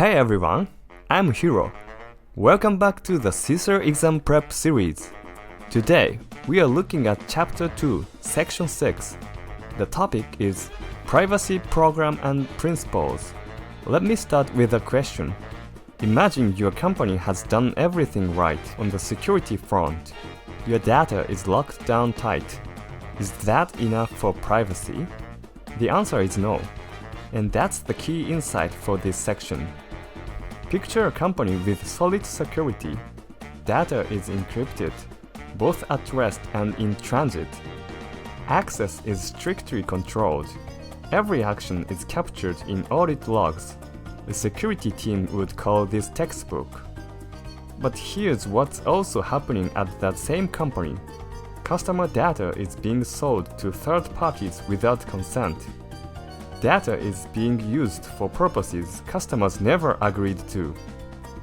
Hey everyone, I'm Hiro. Welcome back to the CISA exam prep series. Today, we are looking at Chapter 2, Section 6. The topic is Privacy Program and Principles. Let me start with a question. Imagine your company has done everything right on the security front. Your data is locked down tight. Is that enough for privacy? The answer is no. And that's the key insight for this section. Picture a company with solid security. Data is encrypted, both at rest and in transit. Access is strictly controlled. Every action is captured in audit logs. The security team would call this textbook. But here's what's also happening at that same company. Customer data is being sold to third parties without consent. Data is being used for purposes customers never agreed to.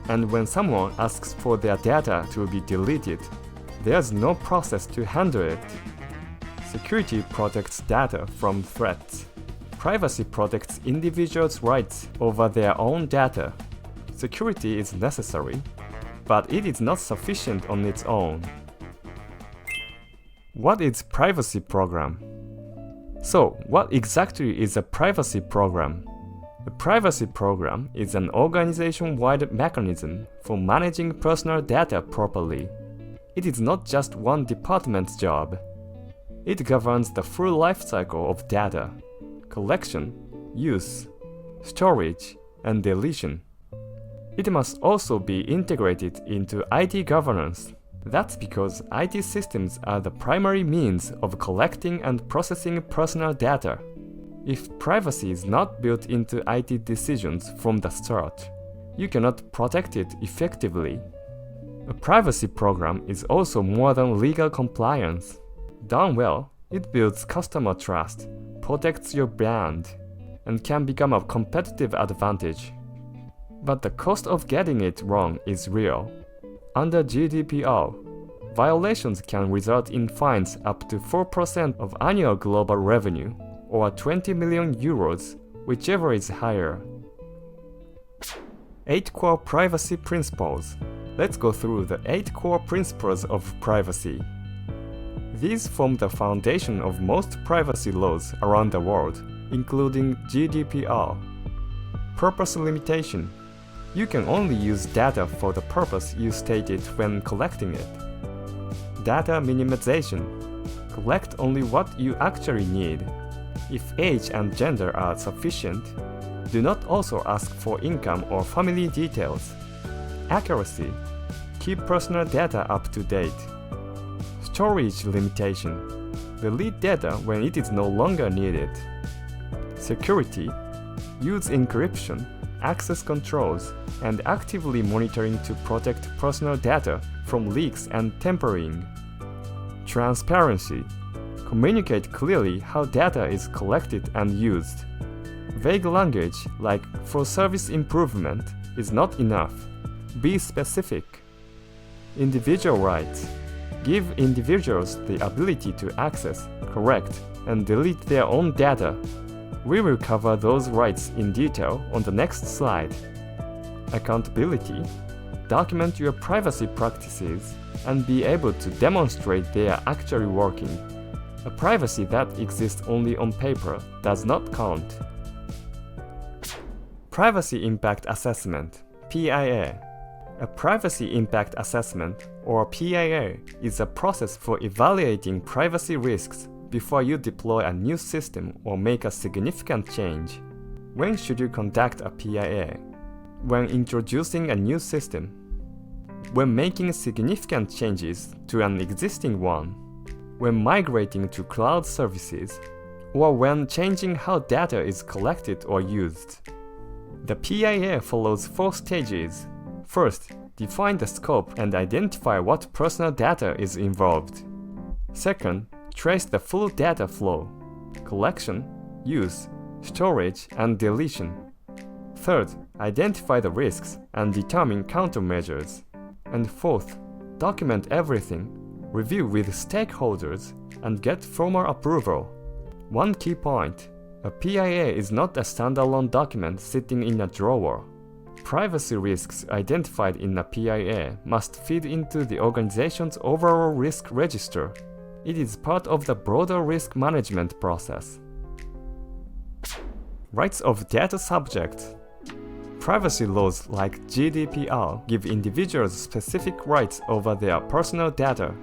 And when someone asks for their data to be deleted, there's no process to handle it. Security protects data from threats. Privacy protects individuals' rights over their own data. Security is necessary, but it is not sufficient on its own. What is privacy program? So, what exactly is a privacy program? A privacy program is an organization-wide mechanism for managing personal data properly. It is not just one department's job. It governs the full life cycle of data: collection, use, storage, and deletion. It must also be integrated into IT governance. That's because IT systems are the primary means of collecting and processing personal data. If privacy is not built into IT decisions from the start, you cannot protect it effectively. A privacy program is also more than legal compliance. Done well, it builds customer trust, protects your brand, and can become a competitive advantage. But the cost of getting it wrong is real. Under GDPR, violations can result in fines up to 4% of annual global revenue, or 20 million euros, whichever is higher. 8 core privacy principles. Let's go through the 8 core principles of privacy. These form the foundation of most privacy laws around the world, including GDPR. Purpose limitation. You can only use data for the purpose you stated when collecting it. Data minimization. Collect only what you actually need. If age and gender are sufficient, do not also ask for income or family details. Accuracy. Keep personal data up to date. Storage limitation. Delete data when it is no longer needed. Security. Use encryption, access controls, and actively monitoring to protect personal data from leaks and tampering. Transparency. Communicate clearly how data is collected and used. Vague language like "for service improvement" is not enough. Be specific. Individual rights. Give individuals the ability to access, correct, and delete their own data. We will cover those rights in detail on the next slide. Accountability. Document your privacy practices and be able to demonstrate they are actually working. A privacy that exists only on paper does not count. Privacy Impact Assessment (PIA). A Privacy Impact Assessment, or PIA, is a process for evaluating privacy risks before you deploy a new system or make a significant change. When should you conduct a PIA? When introducing a new system, when making significant changes to an existing one, when migrating to cloud services, or when changing how data is collected or used. The PIA follows 4 stages. First, define the scope and identify what personal data is involved. Second, trace the full data flow: collection, use, storage, and deletion. Third, identify the risks and determine countermeasures. And fourth, document everything, review with stakeholders, and get formal approval. One key point: a PIA is not a standalone document sitting in a drawer. privacy risks identified in a PIA must feed into the organization's overall risk register. It is part of the broader risk management process. Rights of data subjects. Privacy laws like GDPR give individuals specific rights over their personal data.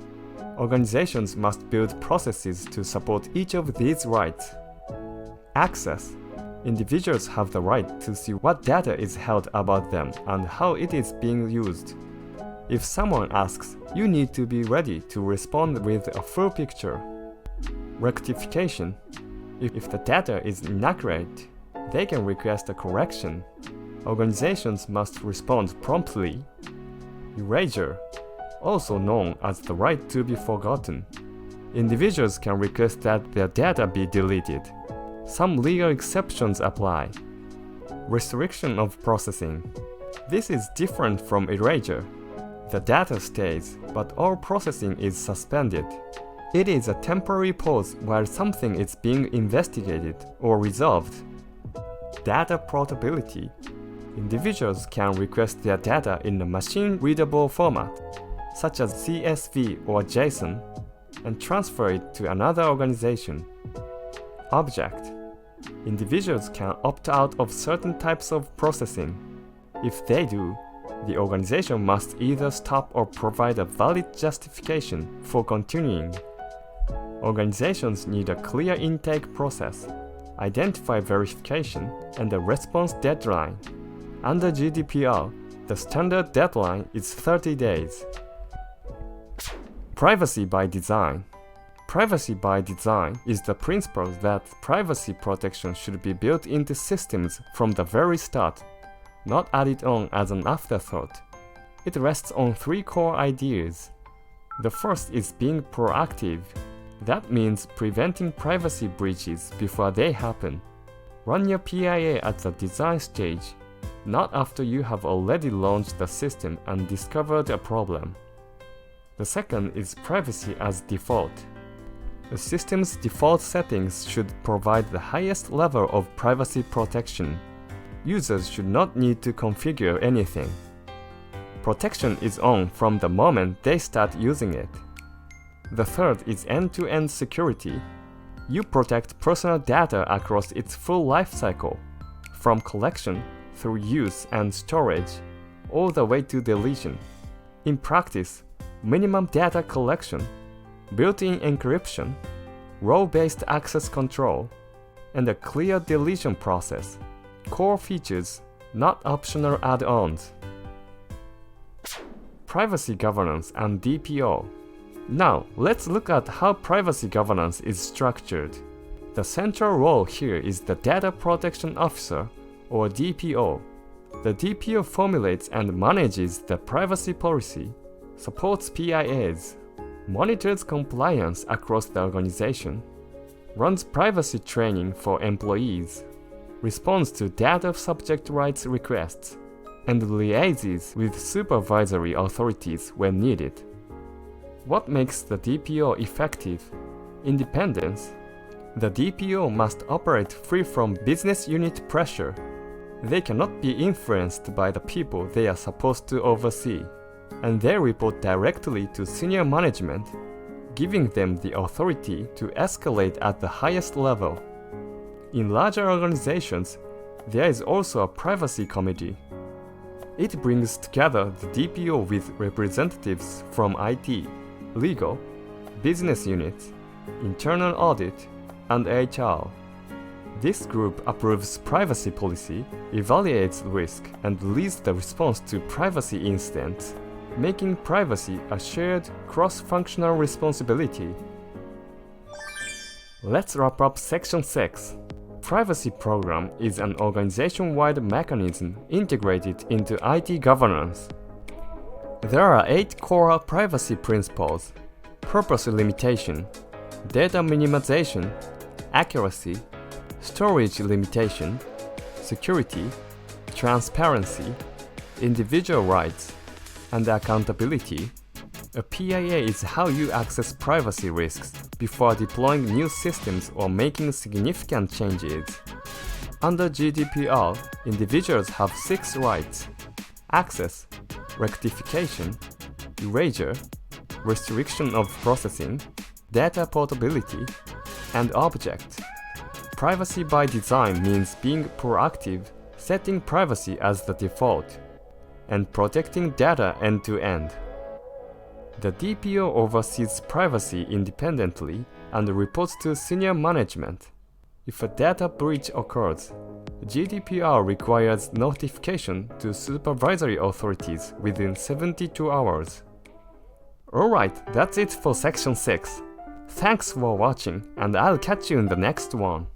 Organizations must build processes to support each of these rights. Access. Individuals have the right to see what data is held about them and how it is being used. If someone asks, you need to be ready to respond with a full picture. Rectification. If the data is inaccurate, they can request a correction. Organizations must respond promptly. Erasure, also known as the right to be forgotten. Individuals can request that their data be deleted. Some legal exceptions apply. Restriction of processing. This is different from erasure. The data stays, but all processing is suspended. It is a temporary pause while something is being investigated or resolved. Data portability. Individuals can request their data in a machine-readable format, such as CSV or JSON, and transfer it to another organization. Object. Individuals can opt out of certain types of processing. If they do, the organization must either stop or provide a valid justification for continuing. Organizations need a clear intake process, identify verification, and a response deadline. Under GDPR, the standard deadline is 30 days. Privacy by design. Privacy by design is the principle that privacy protection should be built into systems from the very start, not added on as an afterthought. It rests on three core ideas. The first is being proactive. That means preventing privacy breaches before they happen. Run your PIA at the design stage, not after you have already launched the system and discovered a problem. The second is privacy as default. The system's default settings should provide the highest level of privacy protection. Users should not need to configure anything. Protection is on from the moment they start using it. The third is end-to-end security. You protect personal data across its full life cycle, from collection through use and storage, all the way to deletion. In practice, minimum data collection, built-in encryption, role-based access control, and a clear deletion process. Core features, not optional add-ons. Privacy governance and DPO. Now, let's look at how privacy governance is structured. The central role here is the Data Protection Officer, or DPO. The DPO formulates and manages the privacy policy, supports PIAs, monitors compliance across the organization, runs privacy training for employees, responds to data subject rights requests, and liaises with supervisory authorities when needed. What makes the DPO effective? Independence. The DPO must operate free from business unit pressure. They cannot be influenced by the people they are supposed to oversee, and they report directly to senior management, giving them the authority to escalate at the highest level. In larger organizations, there is also a privacy committee. It brings together the DPO with representatives from IT, legal, business units, internal audit, and HR. This group approves privacy policy, evaluates risk, and leads the response to privacy incidents, making privacy a shared, cross-functional responsibility. Let's wrap up Section 6. Privacy program is an organization-wide mechanism integrated into IT governance. There are 8 core privacy principles: purpose limitation, data minimization, accuracy, storage limitation, security, transparency, individual rights, and accountability. A PIA is how you access privacy risks before deploying new systems or making significant changes. Under GDPR, individuals have 6 rights: access, rectification, erasure, restriction of processing, data portability, and object. Privacy by design means being proactive, setting privacy as the default, and protecting data end-to-end. The DPO oversees privacy independently and reports to senior management. If a data breach occurs, GDPR requires notification to supervisory authorities within 72 hours. Alright, that's it for section 6. Thanks for watching, and I'll catch you in the next one.